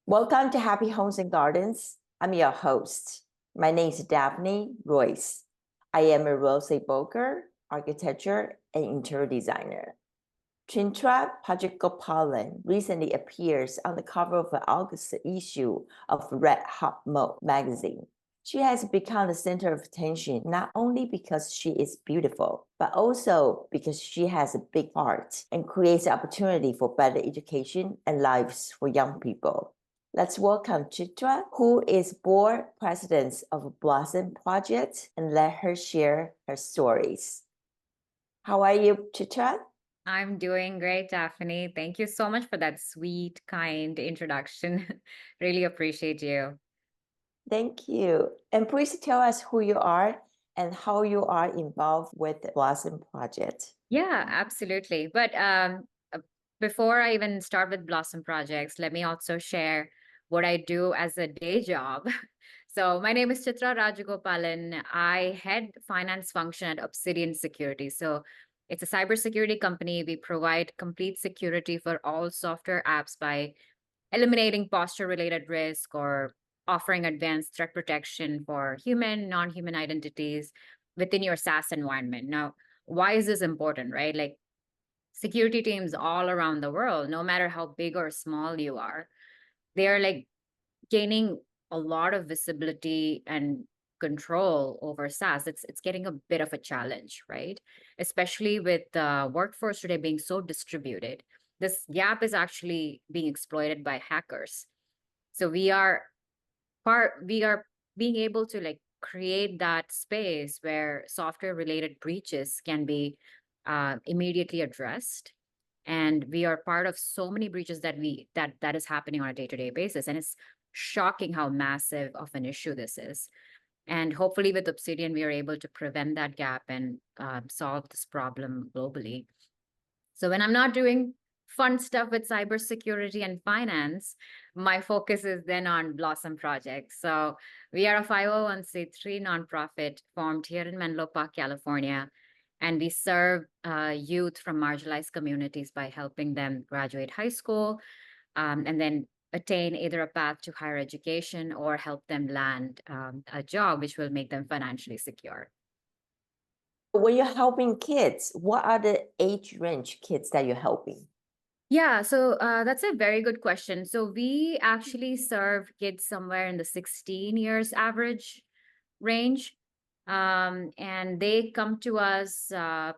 Welcome to Happy Homes and Gardens. I'm your host. My name is Daphne Royce. I am a real estate broker, architecture, and interior designer. Chithra Rajagopalan recently appears on the cover of the August issue of Red Hot Monde magazine. She has become the center of attention not only because she is beautiful, but also because she has a big heart and creates opportunity for better education and lives for young people. Let's welcome Chithra, who is board president of Blossom Project, and let her share her stories. How are you, Chithra? I'm doing great, Daphne. Thank you so much for that sweet, kind introduction. Really appreciate you. Thank you. And please tell us who you are and how you are involved with the Blossom Project. Yeah, absolutely. But before I even start with Blossom Projects, let me also share what I do as a day job. So my name is Chithra Rajagopalan. I head finance function at Obsidian Security. So it's a cybersecurity company. We provide complete security for all software apps by eliminating posture-related risk or offering advanced threat protection for human, non-human identities within your SaaS environment. Now, why is this important, right? Like security teams all around the world, no matter how big or small you are, they are like gaining a lot of visibility and control over SaaS. It's getting a bit of a challenge, right? Especially with the workforce today being so distributed. This gap is actually being exploited by hackers. So we are being able to like create that space where software related breaches can be immediately addressed, and we are part of so many breaches that is happening on a day-to-day basis, and it's shocking how massive of an issue this is. And hopefully with Obsidian we are able to prevent that gap and solve this problem globally. So when I'm not doing fun stuff with cybersecurity and finance, my focus is then on Blossom Projects. So we are a 501(c)(3) nonprofit formed here in Menlo Park, California, and we serve youth from marginalized communities by helping them graduate high school, and then attain either a path to higher education or help them land a job which will make them financially secure. When you're helping kids, what are the age range kids that you're helping? Yeah, so that's a very good question. So we actually serve kids somewhere in the 16 years average range. And they come to us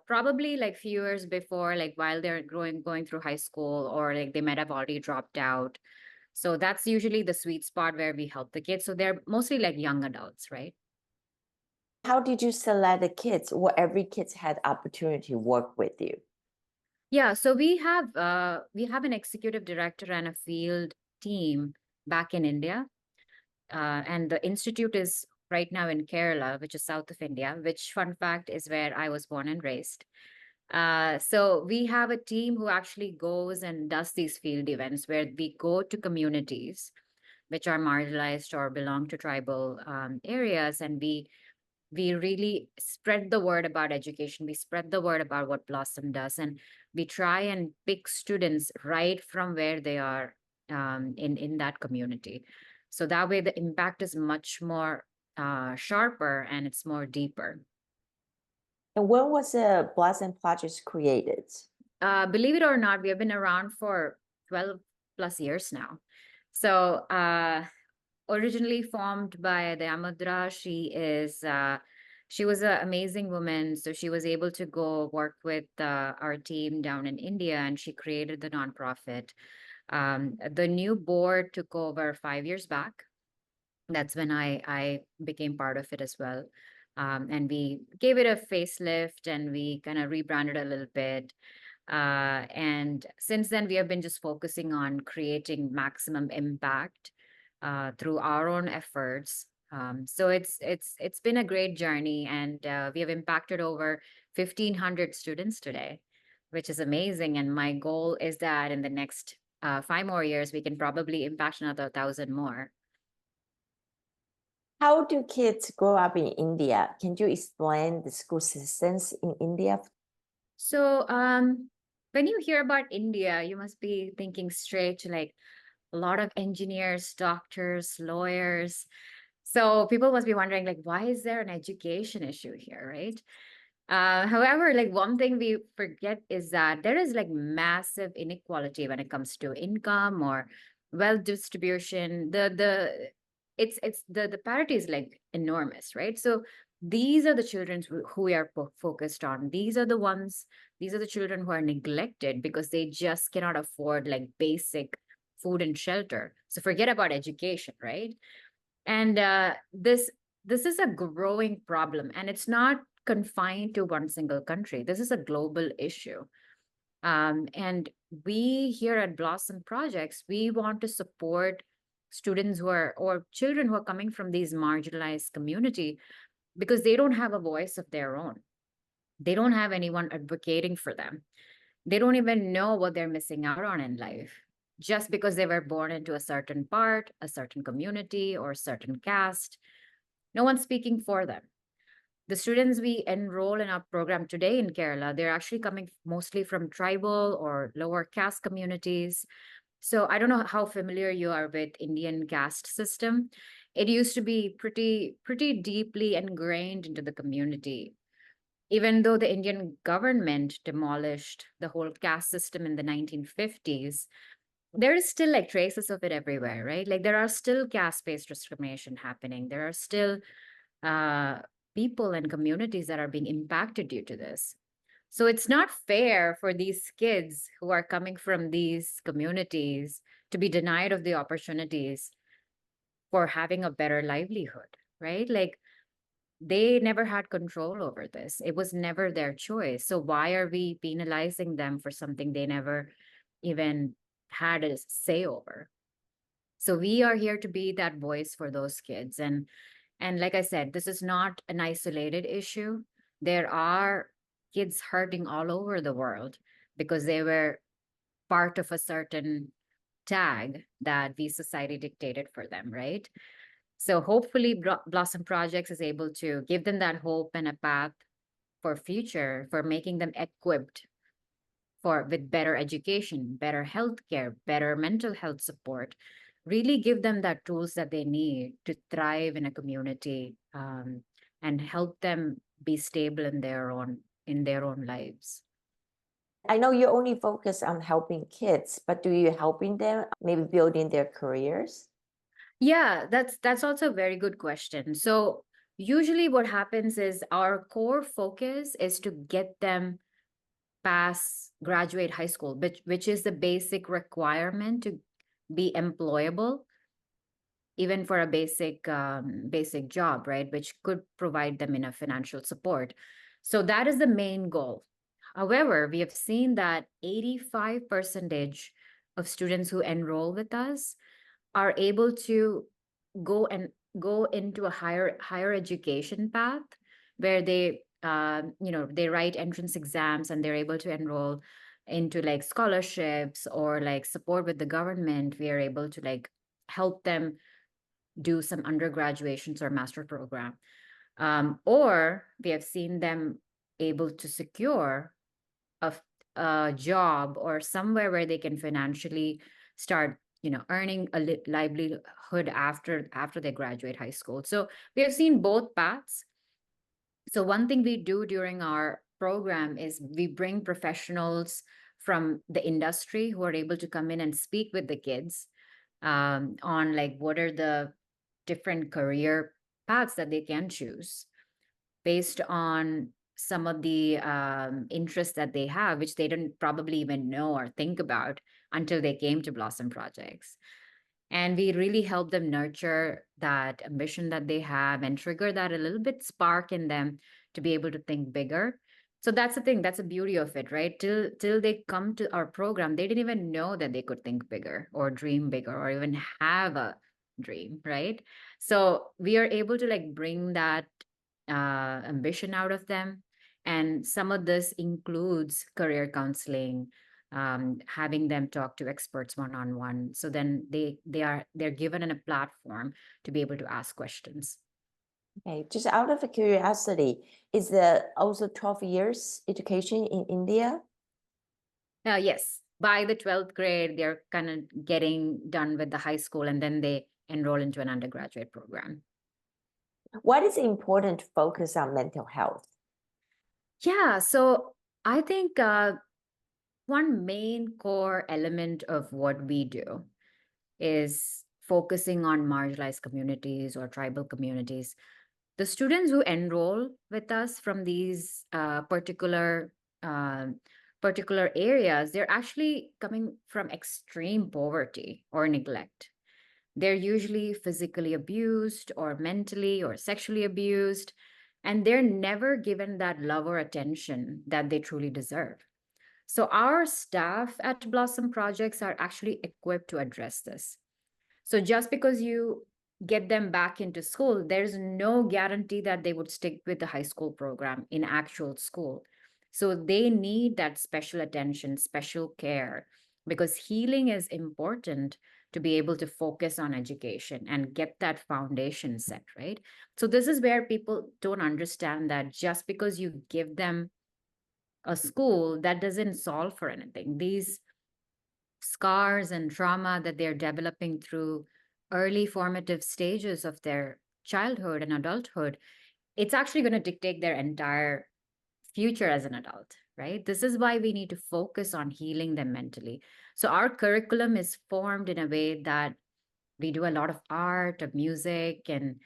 probably like few years before, like while they're going through high school, or like they might have already dropped out. So that's usually the sweet spot where we help the kids. So they're mostly like young adults, right? How did you select the kids? Well, every kids had opportunity to work with you. Yeah, so we have an executive director and a field team back in India. And the institute is right now in Kerala, which is south of India, which, fun fact, is where I was born and raised. So we have a team who actually goes and does these field events where we go to communities which are marginalized or belong to tribal areas, and we really spread the word about education. We spread the word about what Blossom does, and we try and pick students right from where they are in that community. So that way, the impact is much more sharper and it's more deeper. And when was the Blossom Project created? Believe it or not, we have been around for 12 plus years now. So originally formed by Dayamudra. She was an amazing woman. So she was able to go work with our team down in India, and she created the nonprofit. The new board took over 5 years back. That's when I became part of it as well. And we gave it a facelift and we kind of rebranded a little bit. And since then, we have been just focusing on creating maximum impact through our own efforts. So it's been a great journey, and we have impacted over 1,500 students today, which is amazing. And my goal is that in the next 5 more years, we can probably impact another 1,000 more. How do kids grow up in India? Can you explain the school systems in India? So when you hear about India, you must be thinking straight to like a lot of engineers, doctors, lawyers. So people must be wondering, like, why is there an education issue here, right? However, like one thing we forget is that there is like massive inequality when it comes to income or wealth distribution. The parity is like enormous, right? So these are the children who we are focused on. These are the children who are neglected because they just cannot afford like basic food and shelter. So forget about education, right? And this is a growing problem, and it's not confined to one single country. This is a global issue. And we here at Blossom Projects, we want to support students who are or children who are coming from these marginalized community because they don't have a voice of their own. They don't have anyone advocating for them. They don't even know what they're missing out on in life just because they were born into a certain part, a certain community, or a certain caste. No one's speaking for them. The students we enroll in our program today in Kerala, they're actually coming mostly from tribal or lower caste communities. So I don't know how familiar you are with Indian caste system. It used to be pretty deeply ingrained into the community. Even though the Indian government demolished the whole caste system in the 1950s, there is still like traces of it everywhere, right? Like there are still caste-based discrimination happening. There are still uh, people and communities that are being impacted due to this. So it's not fair for these kids who are coming from these communities to be denied of the opportunities for having a better livelihood, right? Like they never had control over this. It was never their choice. So why are we penalizing them for something they never even had a say over? So we are here to be that voice for those kids. And like I said, this is not an isolated issue. There are kids hurting all over the world because they were part of a certain tag that the society dictated for them, right? So hopefully Blossom Projects is able to give them that hope and a path for future, for making them equipped for with better education, better healthcare, better mental health support, really give them that tools that they need to thrive in a community, and help them be stable in their own lives. I know you only focus on helping kids, but do you helping them maybe building their careers? Yeah, that's also a very good question. So usually what happens is our core focus is to get them pass graduate high school, which is the basic requirement to be employable, even for a basic job, right? Which could provide them enough financial support. So that is the main goal. However, we have seen that 85% of students who enroll with us are able to go and go into a higher education path where they they write entrance exams and they're able to enroll into like scholarships or like support with the government. We are able to like help them do some undergraduations or master program, or we have seen them able to secure a, a job or somewhere where they can financially start earning a livelihood after they graduate high school. So we have seen both paths. So one thing we do during our program is we bring professionals from the industry who are able to come in and speak with the kids, on like what are the different career paths that they can choose based on some of the interests that they have, which they didn't probably even know or think about until they came to Blossom Projects. And we really help them nurture that ambition that they have and trigger that a little bit spark in them to be able to think bigger. So that's the thing, that's the beauty of it, right? Till they come to our program, they didn't even know that they could think bigger or dream bigger or even have a dream, right? So we are able to like bring that ambition out of them. And some of this includes career counseling, having them talk to experts one-on-one. So then they're given a platform to be able to ask questions. Okay, just out of curiosity, is there also 12 years education in India? Yes. by the 12th grade, they're kind of getting done with the high school, and then they enroll into an undergraduate program. What is important to focus on mental health? Yeah, so I think one main core element of what we do is focusing on marginalized communities or tribal communities. The students who enroll with us from these uh, particular areas, they're actually coming from extreme poverty or neglect. They're usually physically abused or mentally or sexually abused, and they're never given that love or attention that they truly deserve. So, our staff at Blossom Projects are actually equipped to address this. So, just because you get them back into school, there's no guarantee that they would stick with the high school program in actual school. So, they need that special attention, special care, because healing is important to be able to focus on education and get that foundation set, right? So, this is where people don't understand that just because you give them a school, that doesn't solve for anything. These scars and trauma that they're developing through early formative stages of their childhood and adulthood, it's actually going to dictate their entire future as an adult, right? This is why we need to focus on healing them mentally. So our curriculum is formed in a way that we do a lot of art, of music, and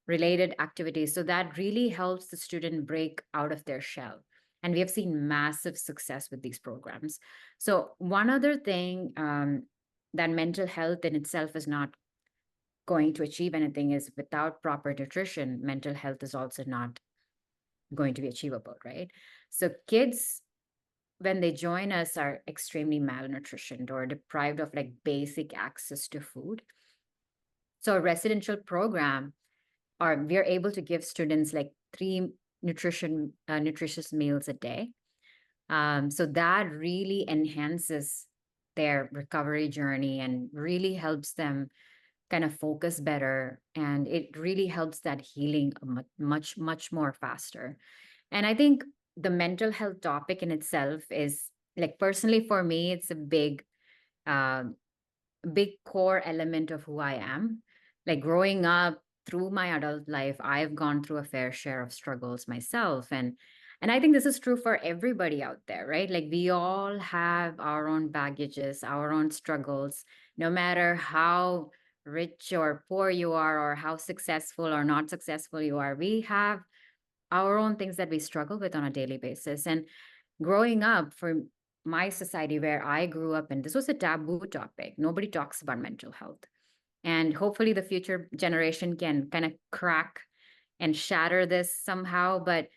related activities. So that really helps the student break out of their shell. And we have seen massive success with these programs. So, one other thing that mental health in itself is not going to achieve anything is without proper nutrition, mental health is also not going to be achievable, right? So, kids, when they join us, are extremely malnutritioned or deprived of like basic access to food. So, a residential program, or we're able to give students like three nutritious meals a day. So that really enhances their recovery journey and really helps them kind of focus better. And it really helps that healing much more faster. And I think the mental health topic in itself is like, personally for me, it's a uh, big core element of who I am. Like growing up through my adult life, I've gone through a fair share of struggles myself. And I think this is true for everybody out there, right? Like we all have our own baggages, our own struggles, no matter how rich or poor you are, or how successful or not successful you are. We have our own things that we struggle with on a daily basis. And growing up for my society where I grew up in, this was a taboo topic. Nobody talks about mental health. And hopefully the future generation can kind of crack and shatter this somehow. But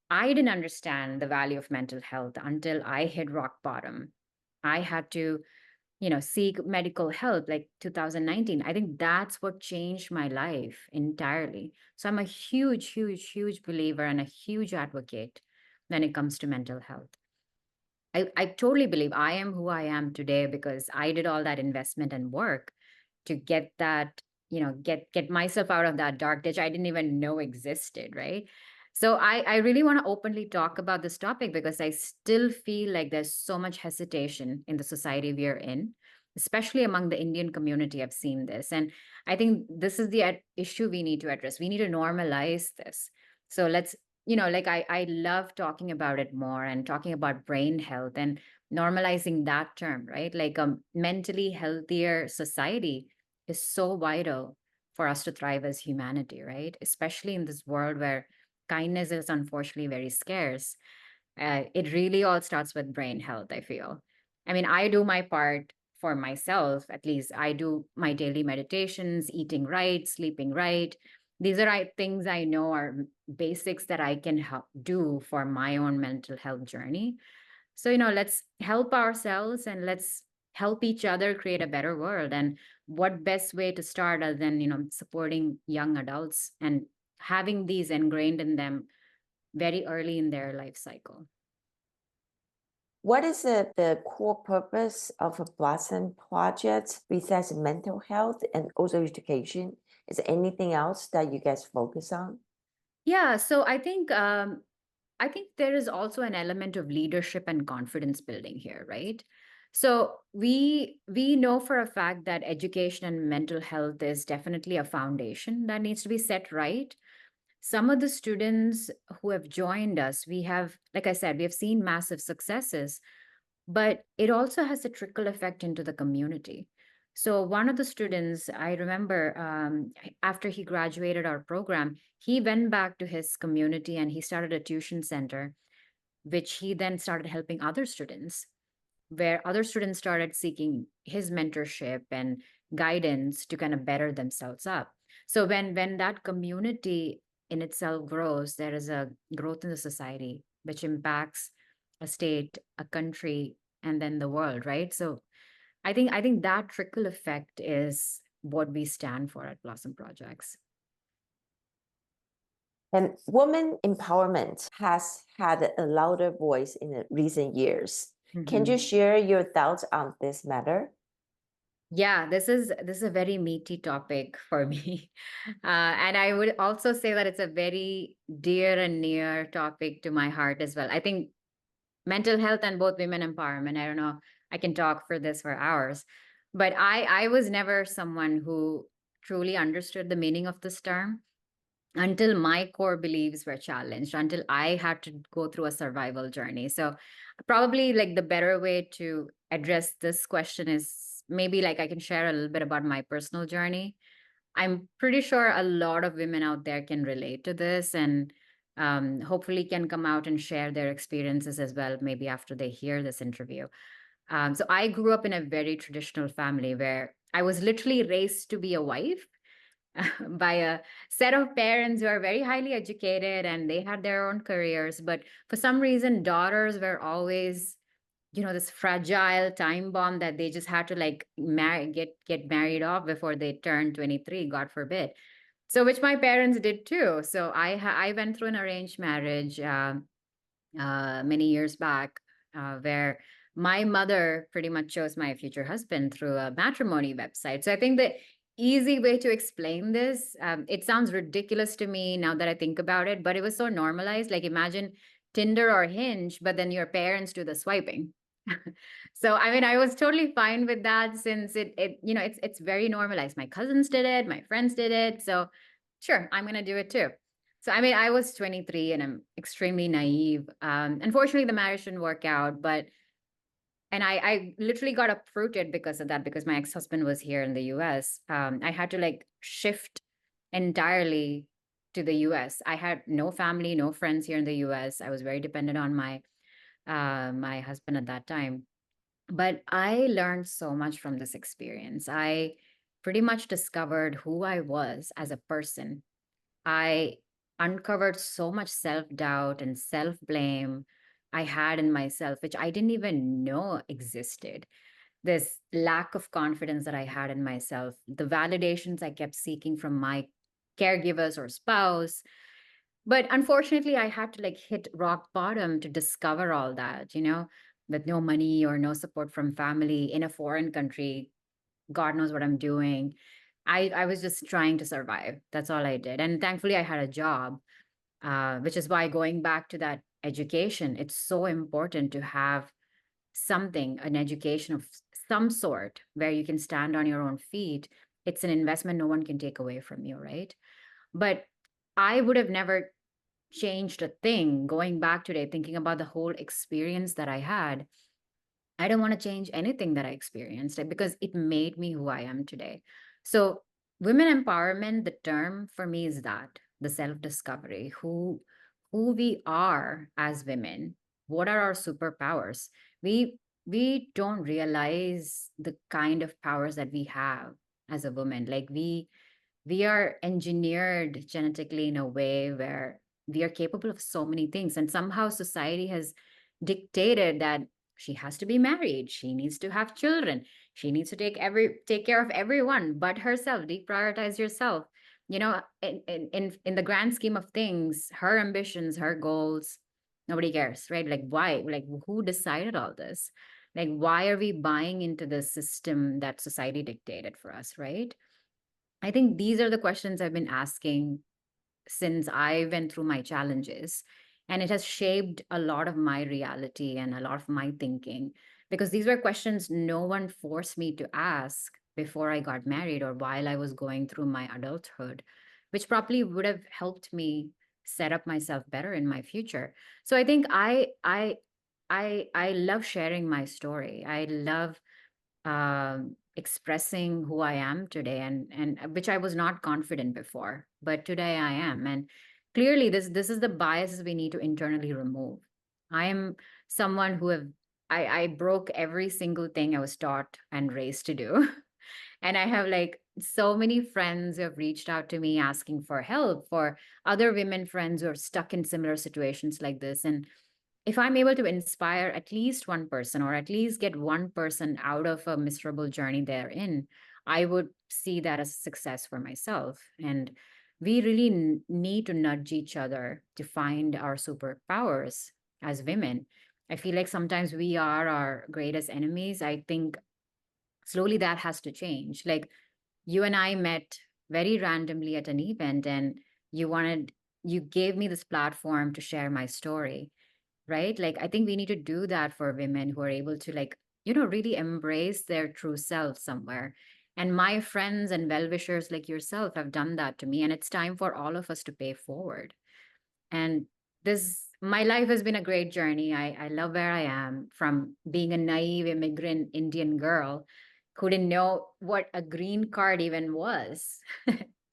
I didn't understand the value of mental health until I hit rock bottom. I had to, seek medical help like 2019. I think that's what changed my life entirely. So I'm a huge believer and a huge advocate when it comes to mental health. I totally believe I am who I am today because I did all that investment and work to get that, get myself out of that dark ditch I didn't even know existed, right? So I really want to openly talk about this topic because I still feel like there's so much hesitation in the society we are in, especially among the Indian community. I've seen this. And I think this is the issue we need to address. We need to normalize this. So let's, like I love talking about it more and talking about brain health and normalizing that term, right? Like a mentally healthier society is so vital for us to thrive as humanity, right? Especially in this world where kindness is unfortunately very scarce. It really all starts with brain health, I feel. I mean, I do my part for myself, at least. I do my daily meditations, eating right, sleeping right. These are things I know are basics that I can help do for my own mental health journey. So, let's help ourselves and let's help each other create a better world. And what best way to start other than, supporting young adults and having these ingrained in them very early in their life cycle. What is the core purpose of a Blossom project besides mental health and also education? Is there anything else that you guys focus on? Yeah, so I think there is also an element of leadership and confidence building here, right? So we know for a fact that education and mental health is definitely a foundation that needs to be set right. Some of the students who have joined us, we have, like I said, we have seen massive successes, but it also has a trickle effect into the community. So one of the students, I remember, after he graduated our program, he went back to his community and he started a tuition center, which he then started helping other students, where other students started seeking his mentorship and guidance to kind of better themselves up. So when that community in itself grows, there is a growth in the society which impacts a state, a country, and then the world, right? So I think that trickle effect is what we stand for at Blossom Projects. And women empowerment has had a louder voice in the recent years. Can you share your thoughts on this matter? Yeah, this is a very meaty topic for me. And I would also say that it's a very dear and near topic to my heart as well. I think mental health and both women empowerment, I don't know, I can talk for this for hours, but I was never someone who truly understood the meaning of this term until my core beliefs were challenged, until I had to go through a survival journey. So probably like the better way to address this question is maybe like I can share a little bit about my personal journey. I'm pretty sure a lot of women out there can relate to this and hopefully can come out and share their experiences as well, maybe after they hear this interview. So I grew up in a very traditional family where I was literally raised to be a wife by a set of parents who are very highly educated and they had their own careers. But for some reason, daughters were always, this fragile time bomb that they just had to like get married off before they turned 23, God forbid. So which my parents did too. So I went through an arranged marriage many years back, where my mother pretty much chose my future husband through a matrimony website. So I think the easy way to explain this, it sounds ridiculous to me now that I think about it, but it was so normalized. Like imagine Tinder or Hinge, but then your parents do the swiping. So I mean, I was totally fine with that since it's very normalized. My cousins did it, my friends did it, so sure, I'm gonna do it too. So, I mean, I was 23 and I'm extremely naive. Unfortunately, the marriage didn't work out, and I literally got uprooted because of that, because my ex-husband was here in the US. I had to like shift entirely to the US. I had no family, no friends here in the US. I was very dependent on my husband at that time. But I learned so much from this experience. I pretty much discovered who I was as a person. I uncovered so much self doubt and self blame I had in myself, which I didn't even know existed. This lack of confidence that I had in myself, the validations I kept seeking from my caregivers or spouse. But unfortunately, I had to like hit rock bottom to discover all that, with no money or no support from family in a foreign country. God knows what I'm doing. I was just trying to survive. That's all I did. And thankfully, I had a job, which is why going back to that education, it's so important to have something, an education of some sort where you can stand on your own feet. It's an investment no one can take away from you, right? But I would have never changed a thing going back today, thinking about the whole experience that I had. I don't want to change anything that I experienced, like, because it made me who I am today. So, women empowerment, the term for me is that the self discovery, who we are as women, what are our superpowers? We we don't realize the kind of powers that we have as a woman. Like we are engineered genetically in a way where we are capable of so many things, and somehow society has dictated that she has to be married, she needs to have children, she needs to take care of everyone but herself, deprioritize yourself. In the grand scheme of things, her ambitions, her goals, nobody cares, right? Like why, like who decided all this? Like why are we buying into the system that society dictated for us, right? I think these are the questions I've been asking since I went through my challenges. And it has shaped a lot of my reality and a lot of my thinking. because these were questions no one forced me to ask before I got married or while I was going through my adulthood, which probably would have helped me set up myself better in my future. So I think I love sharing my story. I love expressing who I am today, and which I was not confident before, but today I am. And clearly, this is the biases we need to internally remove. I am someone who have I broke every single thing I was taught and raised to do. And I have like so many friends who have reached out to me asking for help, for other women friends who are stuck in similar situations like this. And if I'm able to inspire at least one person or at least get one person out of a miserable journey they're in, I would see that as a success for myself. And we really need to nudge each other to find our superpowers as women. I feel like sometimes we are our greatest enemies. I think slowly that has to change. Like you and I met very randomly at an event, and you gave me this platform to share my story, right? Like I think we need to do that for women who are able to like, really embrace their true self somewhere. And my friends and well-wishers like yourself have done that to me, and it's time for all of us to pay forward. And this my life has been a great journey. I love where I am, from being a naive immigrant Indian girl who didn't know what a green card even was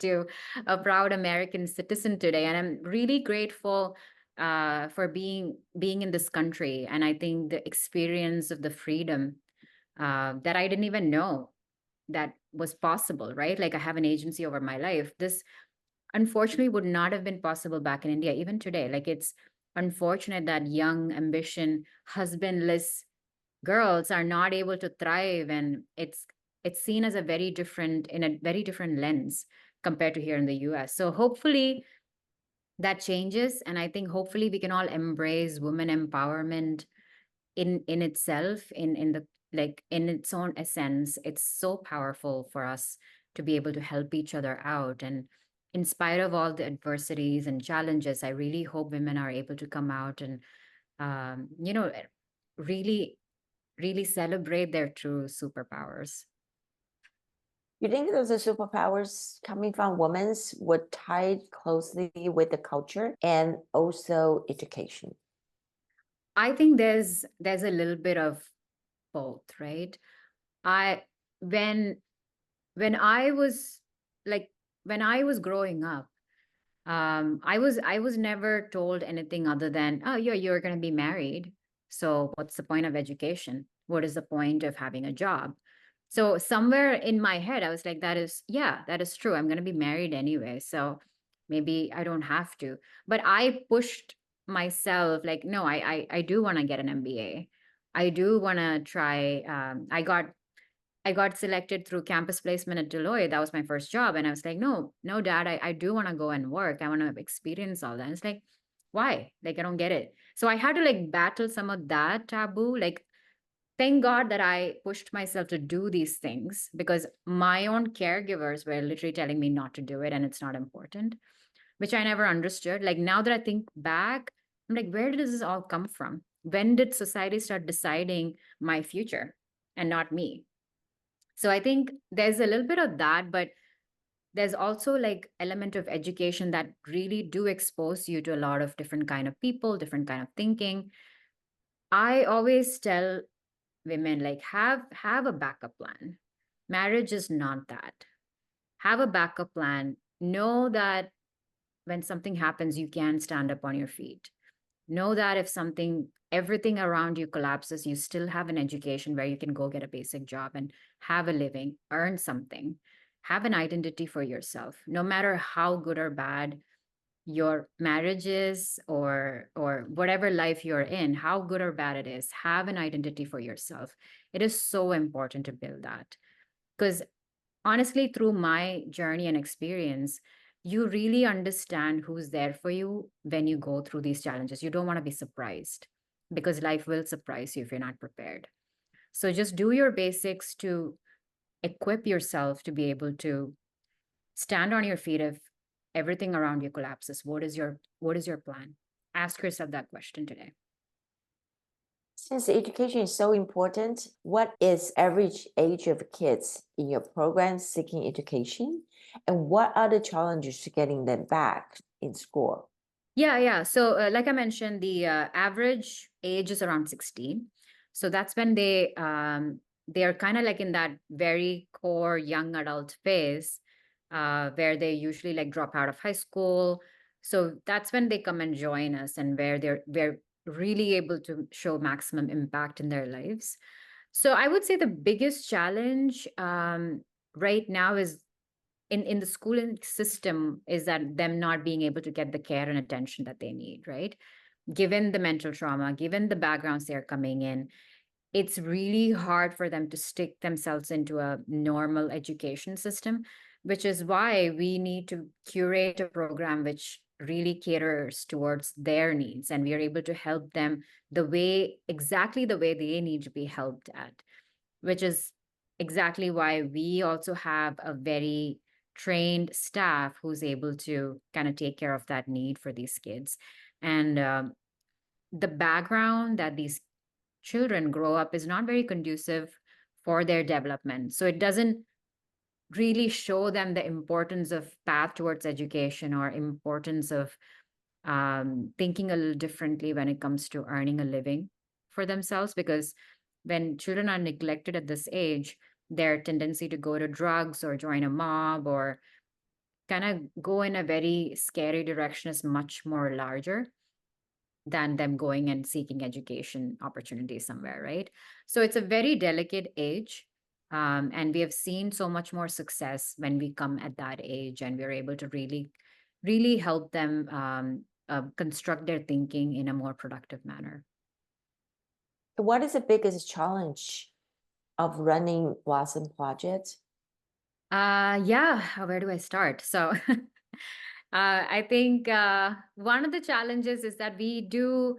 to a proud American citizen today. And I'm really grateful for being in this country. And I think the experience of the freedom that I didn't even know that was possible, right? Like I have an agency over my life. This unfortunately would not have been possible back in India, even today. Like it's unfortunate that young, ambition, husbandless girls are not able to thrive, and it's seen as a very different in a very different lens compared to here in the US. So hopefully that changes, and I think hopefully we can all embrace women empowerment in itself, in the like in its own essence. It's so powerful for us to be able to help each other out. And in spite of all the adversities and challenges, I really hope women are able to come out and really really celebrate their true superpowers. You think those are superpowers coming from women's would tie closely with the culture and also education? I think there's a little bit of both, right? I when I was like when I was growing up, I was never told anything other than, oh yeah, you're gonna be married. So what's the point of education? What is the point of having a job? So somewhere in my head, I was like, that is true. I'm gonna be married anyway. So maybe I don't have to. But I pushed myself like, no, I do want to get an MBA. I do want to try. I got selected through campus placement at Deloitte. That was my first job. And I was like, no, no, dad, I do want to go and work. I want to experience all that. And it's like, why? Like, I don't get it. So I had to like battle some of that taboo. Like, thank God that I pushed myself to do these things, because my own caregivers were literally telling me not to do it and it's not important, which I never understood. Like, now that I think back, I'm like, where did this all come from? When did society start deciding my future and not me? So I think there's a little bit of that, but there's also like element of education that really do expose you to a lot of different kind of people, different kind of thinking. I always tell women, like, have a backup plan. Marriage is not that. Have a backup plan. Know that when something happens, you can stand up on your feet. Know that if everything around you collapses, you still have an education where you can go get a basic job and have a living, earn something, have an identity for yourself. No matter how good or bad your marriage is, or whatever life you're in, how good or bad it is, have an identity for yourself. It is so important to build that, because honestly, through my journey and experience, you really understand who's there for you when you go through these challenges. You don't want to be surprised, because life will surprise you if you're not prepared. So just do your basics to equip yourself to be able to stand on your feet if everything around you collapses. What is your plan? Ask yourself that question today. Since education is so important, what is average age of kids in your program seeking education? And what are the challenges to getting them back in school? Yeah. So, like I mentioned, the average age is around 16. So that's when they are kind of like in that very core young adult phase, where they usually like drop out of high school. So that's when they come and join us, and where we're really able to show maximum impact in their lives. So I would say the biggest challenge right now is in the schooling system is that them not being able to get the care and attention that they need, right? Given the mental trauma, given the backgrounds they're coming in, it's really hard for them to stick themselves into a normal education system, which is why we need to curate a program which really caters towards their needs, and we are able to help them exactly the way they need to be helped at, which is exactly why we also have a very trained staff who's able to kind of take care of that need for these kids. And the background that these children grow up is not very conducive for their development. So it doesn't really show them the importance of path towards education, or importance of thinking a little differently when it comes to earning a living for themselves. Because when children are neglected at this age, their tendency to go to drugs or join a mob or kind of go in a very scary direction is much more larger than them going and seeking education opportunities somewhere, right? So it's a very delicate age. And we have seen so much more success when we come at that age, and we're able to really help them construct their thinking in a more productive manner. What is the biggest challenge of running Blossom Project? Yeah, where do I start? So I think one of the challenges is that we do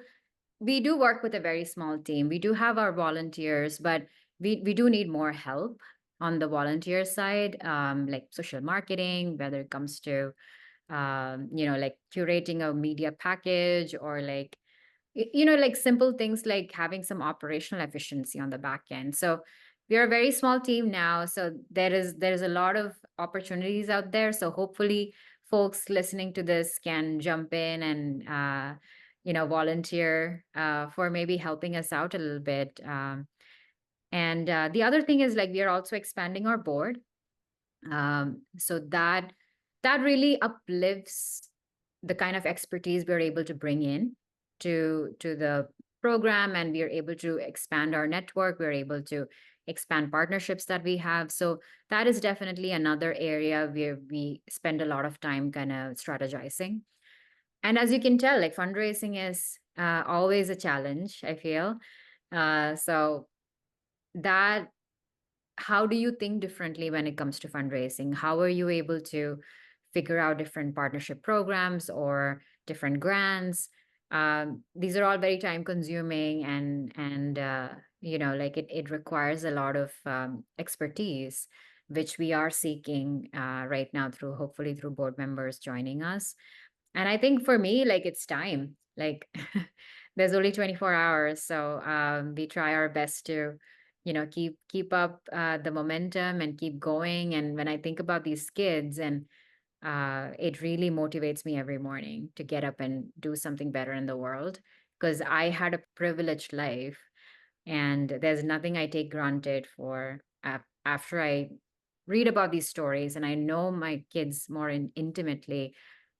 work with a very small team. We do have our volunteers, but we do need more help on the volunteer side, like social marketing, whether it comes to like curating a media package, or like like simple things like having some operational efficiency on the back end. So we are a very small team now, so there is a lot of opportunities out there. So hopefully folks listening to this can jump in and volunteer for maybe helping us out a little bit. And the other thing is, like, we are also expanding our board, so that really uplifts the kind of expertise we're able to bring in to the program, and we are able to expand our network. We're able to expand partnerships that we have. So that is definitely another area where we spend a lot of time kind of strategizing. And as you can tell, like, fundraising is always a challenge, I feel. So that how do you think differently when it comes to fundraising? How are you able to figure out different partnership programs or different grants? These are all very time consuming, and like it requires a lot of expertise, which we are seeking right now through, hopefully through board members joining us. And I think for me, like, it's time. Like, there's only 24 hours, so we try our best to, keep up the momentum and keep going. And when I think about these kids, and it really motivates me every morning to get up and do something better in the world, because I had a privileged life, and there's nothing I take granted for after I read about these stories and I know my kids more intimately.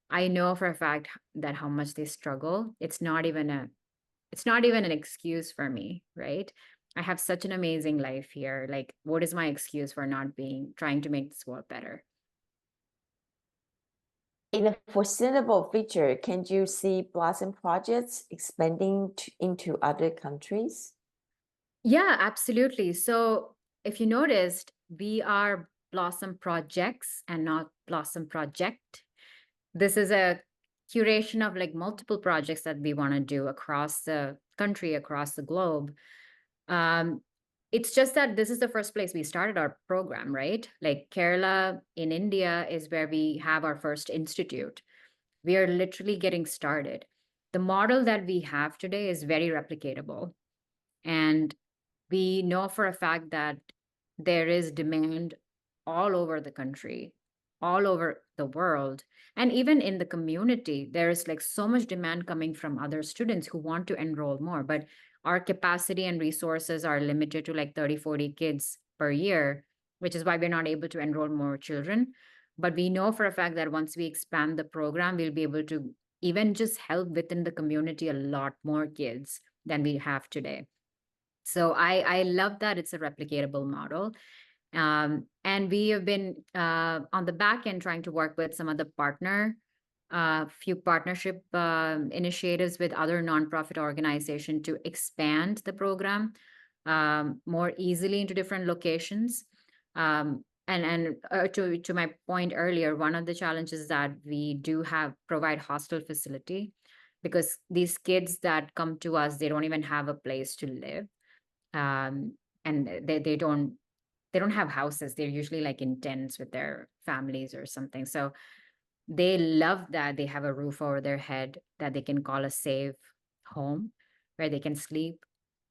I know for a fact that how much they struggle. It's not even an excuse for me, right? I have such an amazing life here. Like, what is my excuse for not trying to make this world better? In the foreseeable future, can you see Blossom projects expanding into other countries? Yeah, absolutely. So if you noticed, we are Blossom Projects and not Blossom Project. This is a curation of like multiple projects that we want to do across the country, across the globe. Um, it's just that this is the first place we started our program, right? Like, Kerala in India is where we have our first institute. We are literally getting started. The model that we have today is very replicatable. And we know for a fact that there is demand all over the country, all over the world, and even in the community. There is like so much demand coming from other students who want to enroll more, but our capacity and resources are limited to like 30, 40 kids per year, which is why we're not able to enroll more children. But we know for a fact that once we expand the program, we'll be able to even just help within the community a lot more kids than we have today. So I love that it's a replicatable model. And we have been on the back end trying to work with some of the few partnership initiatives with other nonprofit organizations to expand the program more easily into different locations. And to my point earlier, one of the challenges that we do have provide hostel facility, because these kids that come to us, they don't even have a place to live. And they don't have houses. They're usually like in tents with their families or something. So they love that they have a roof over their head that they can call a safe home, where they can sleep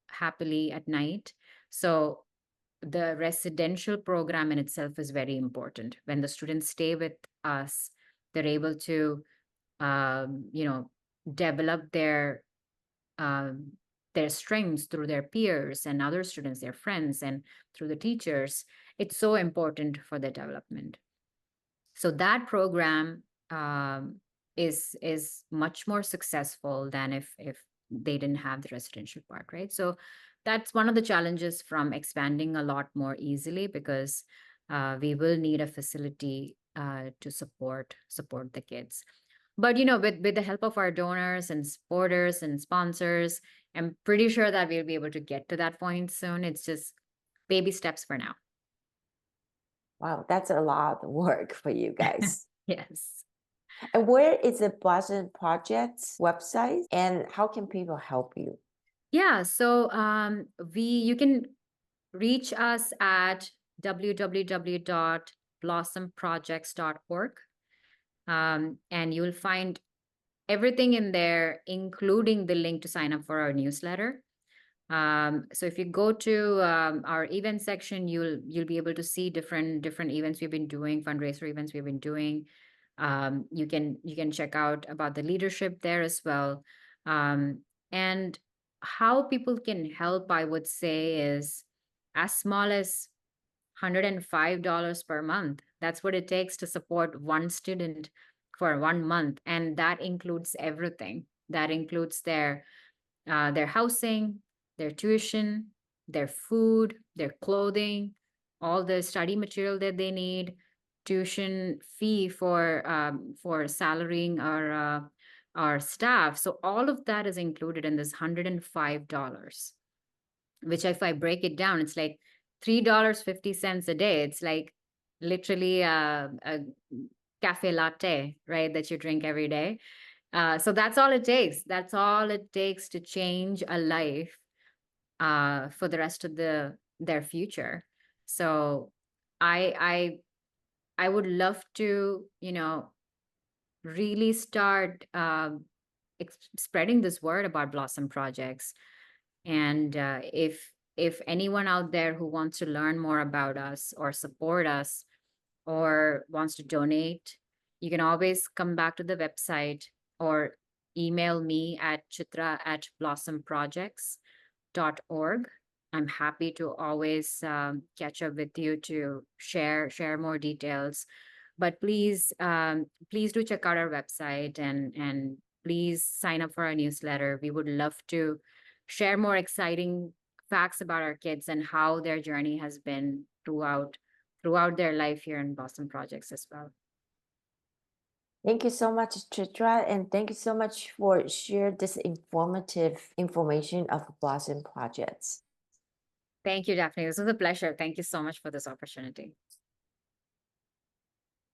happily at night. So the residential program in itself is very important. When the students stay with us, they're able to, you know, develop um, their strengths through their peers and other students, their friends, and through the teachers. It's so important for their development. So that program is much more successful than if they didn't have the residential part, right? So that's one of the challenges from expanding a lot more easily, because we will need a facility to support the kids. But with the help of our donors and supporters and sponsors, I'm pretty sure that we'll be able to get to that point soon. It's just baby steps for now. Wow, that's a lot of work for you guys. Yes. And where is the Blossom Project's website, and how can people help you? Yeah, so you can reach us at www.blossomprojects.org, and you'll find everything in there, including the link to sign up for our newsletter. So if you go to our event section, you'll be able to see different events we've been doing, fundraiser events we've been doing. You can check out about the leadership there as well. And how people can help, I would say, is as small as $105 per month. That's what it takes to support one student for 1 month, and that includes everything. That includes their housing, their tuition, their food, their clothing, all the study material that they need, tuition fee for salarying our staff. So all of that is included in this $105, which if I break it down, it's like $3.50 a day. It's like literally a cafe latte, right, that you drink every day. So that's all it takes. That's all it takes to change a life for the rest of their future. So I would love to, really start spreading this word about Blossom Projects. And if anyone out there who wants to learn more about us or support us or wants to donate, you can always come back to the website or email me at chithra@blossomprojects.org. I'm happy to always catch up with you to share more details. But please do check out our website, and please sign up for our newsletter. We would love to share more exciting facts about our kids and how their journey has been throughout their life here in Blossom Projects as well. Thank you so much, Chithra, and thank you so much for sharing this informative information of Blossom Projects. Thank you, Daphne. This was a pleasure. Thank you so much for this opportunity.